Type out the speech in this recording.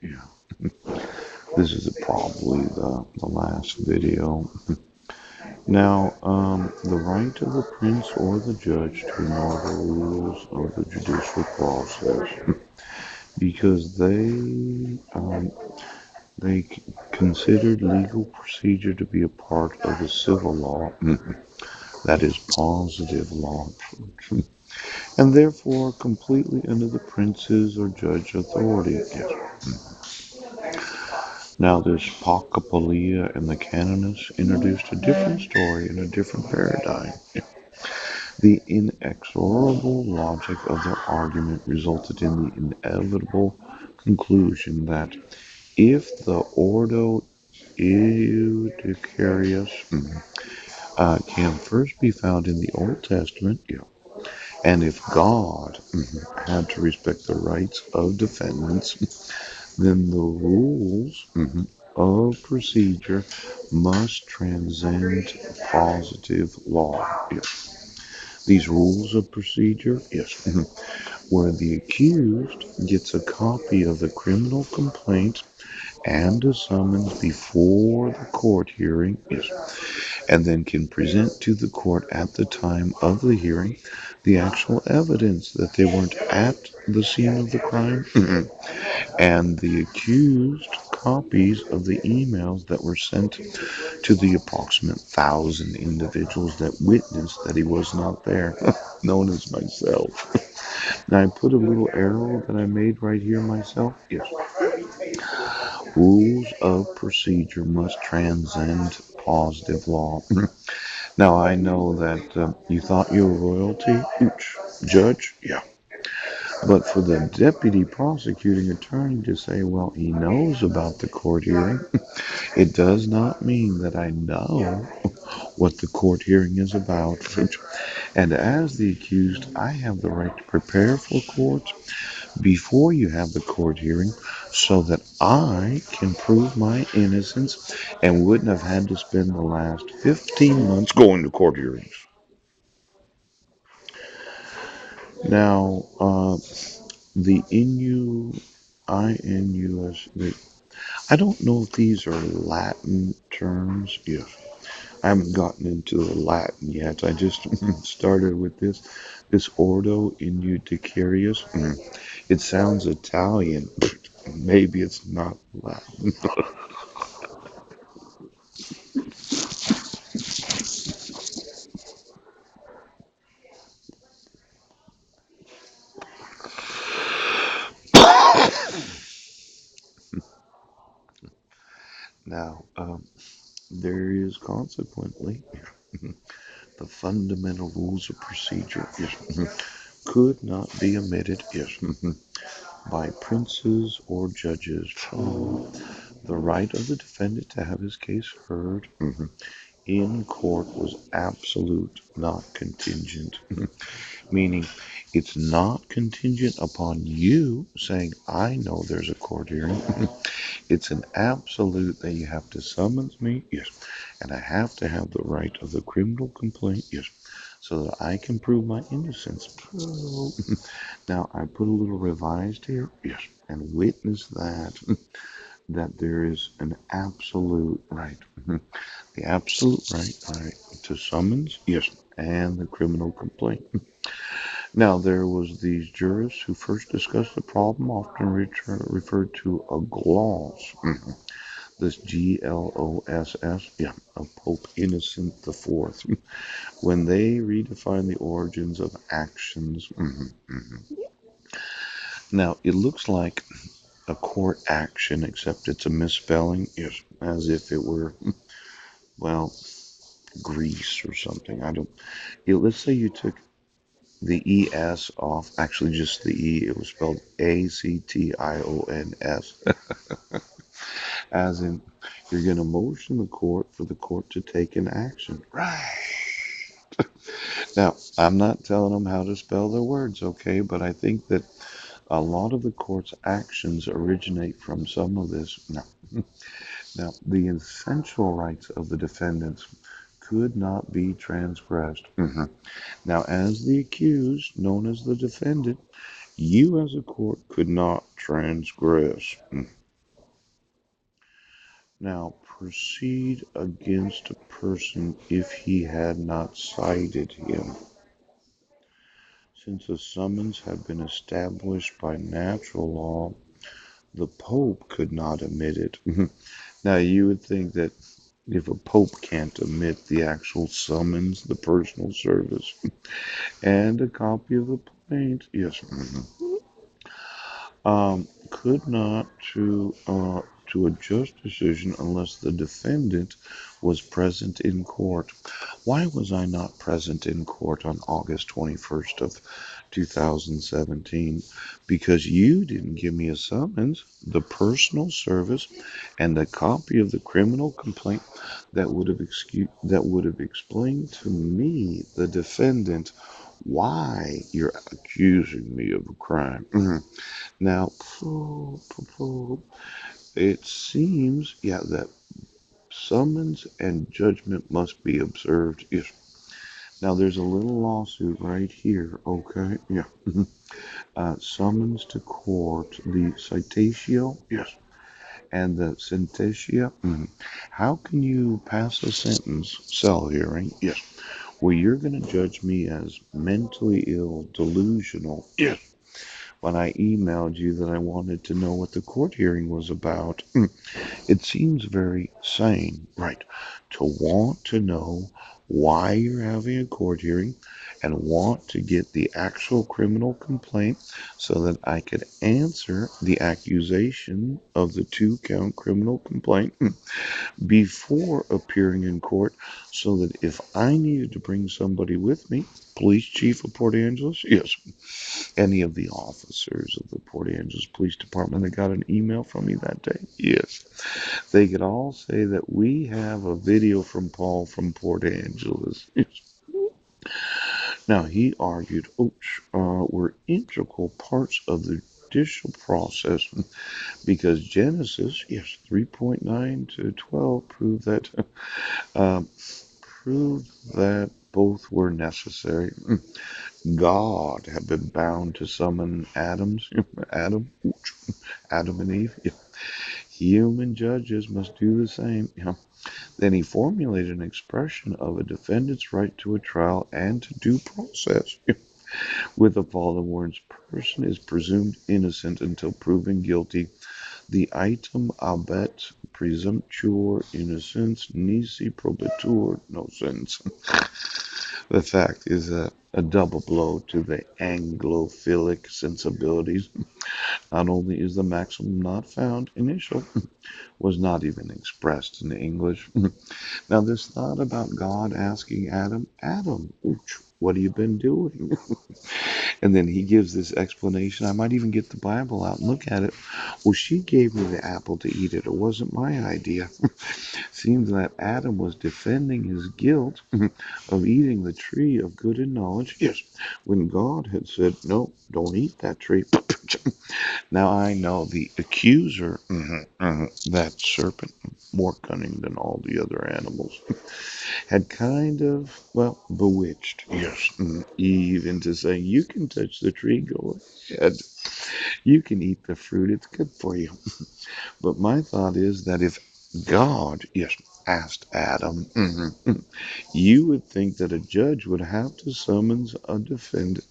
Yeah, this is probably the last video. Now, the right of the prince or the judge to ignore the rules of the judicial process because they considered legal procedure to be a part of the civil law, that is positive law, and therefore completely under the prince's or judge authority. Yes. Now, this Pacopolia and the canonists introduced a different story and a different paradigm. The inexorable logic of their argument resulted in the inevitable conclusion that if the Ordo Iudicarius can first be found in the Old Testament, yeah, and if God had to respect the rights of defendants, then the rules of procedure must transcend positive law. Yes. These rules of procedure, yes, where the accused gets a copy of the criminal complaint and a summons before the court hearing, yes, and then can present to the court at the time of the hearing the actual evidence that they weren't at the scene of the crime and the accused copies of the emails that were sent to the approximate 1,000 individuals that witnessed that he was not there, known as myself. Now I put a little arrow that I made right here myself. Yes. Rules of procedure must transcend positive law. Now I know that you thought you were royalty. Ooch. Judge? Yeah. But for the deputy prosecuting attorney to say, well, he knows about the court hearing, it does not mean that I know what the court hearing is about. And as the accused, I have the right to prepare for court before you have the court hearing so that I can prove my innocence and wouldn't have had to spend the last 15 months going to court hearings. Now, the INUS, I don't know if these are Latin terms. Yes, I haven't gotten into the Latin yet. I just started with this Ordo Iudicarius. It sounds Italian, but maybe it's not Latin. Now, there is consequently the fundamental rules of procedure could not be omitted by princes or judges. The right of the defendant to have his case heard in court was absolute, not contingent. Meaning, it's not contingent upon you saying, I know there's a court hearing. It's an absolute that you have to summons me, yes, and I have to have the right of the criminal complaint, yes, so that I can prove my innocence. Now, I put a little revised here, yes, and witness that there is an absolute right, the absolute right to summons, yes, and the criminal complaint. Now, there was these jurists who first discussed the problem, often referred to a gloss. This GLOSS, yeah, of Pope Innocent the Fourth, when they redefined the origins of actions. Now, it looks like a court action, except it's a misspelling, yes, as if it were, well, Greece or something. I don't. Let's say you took the ES off, actually just the E, it was spelled ACTIONS, as in you're going to motion the court for the court to take an action. Right. Now, I'm not telling them how to spell their words, okay, but I think that a lot of the court's actions originate from some of this. Now, the essential rights of the defendants could not be transgressed. Now, as the accused, known as the defendant, you as a court could not transgress. Now proceed against a person if he had not cited him. Since a summons had been established by natural law, the Pope could not omit it. Now you would think that if a Pope can't omit the actual summons, the personal service, and a copy of the plaint, yes, could not to a just decision unless the defendant was present in court. Why was I not present in court on August 21st of 2017? Because you didn't give me a summons, the personal service, and a copy of the criminal complaint that would have explained to me, the defendant, why you're accusing me of a crime. Now, it seems, yeah, that summons and judgment must be observed. Yes. Now, there's a little lawsuit right here, okay? Yeah. Summons to court, the citatio, yes, and the sententia. How can you pass a sentence, cell hearing, yes, where you're going to judge me as mentally ill, delusional, yes, when I emailed you that I wanted to know what the court hearing was about? It seems very sane, right, to want to know why you're having a court hearing and want to get the actual criminal complaint so that I could answer the accusation of the 2 count criminal complaint before appearing in court, so that if I needed to bring somebody with me, police chief of Port Angeles, yes, any of the officers of the Port Angeles Police Department that got an email from me that day, yes, they could all say that we have a video from Paul from Port Angeles. Now, he argued, were integral parts of the judicial process because Genesis, yes, 3.9 to 12 uh, proved that both were necessary. God had been bound to summon Adam, Adam and Eve. Human judges must do the same. Then he formulated an expression of a defendant's right to a trial and to due process. With the following words, person is presumed innocent until proven guilty. The item abet presumptuor innocens nisi probatur nocens. The fact is a double blow to the Anglophilic sensibilities. Not only is the maxim not found initial, was not even expressed in English. Now, this thought about God asking Adam, Adam, what have you been doing? And then he gives this explanation. I might even get the Bible out and look at it. Well, she gave me the apple to eat it. It wasn't my idea. Seems that Adam was defending his guilt of eating the tree of good and knowledge. Yes, when God had said, no, don't eat that tree. Now I know the accuser, that serpent, more cunning than all the other animals, had kind of, well, bewitched, yes, Eve into saying, you can touch the tree, go ahead. You can eat the fruit, it's good for you. But my thought is that if God, yes, asked Adam, you would think that a judge would have to summons a defendant.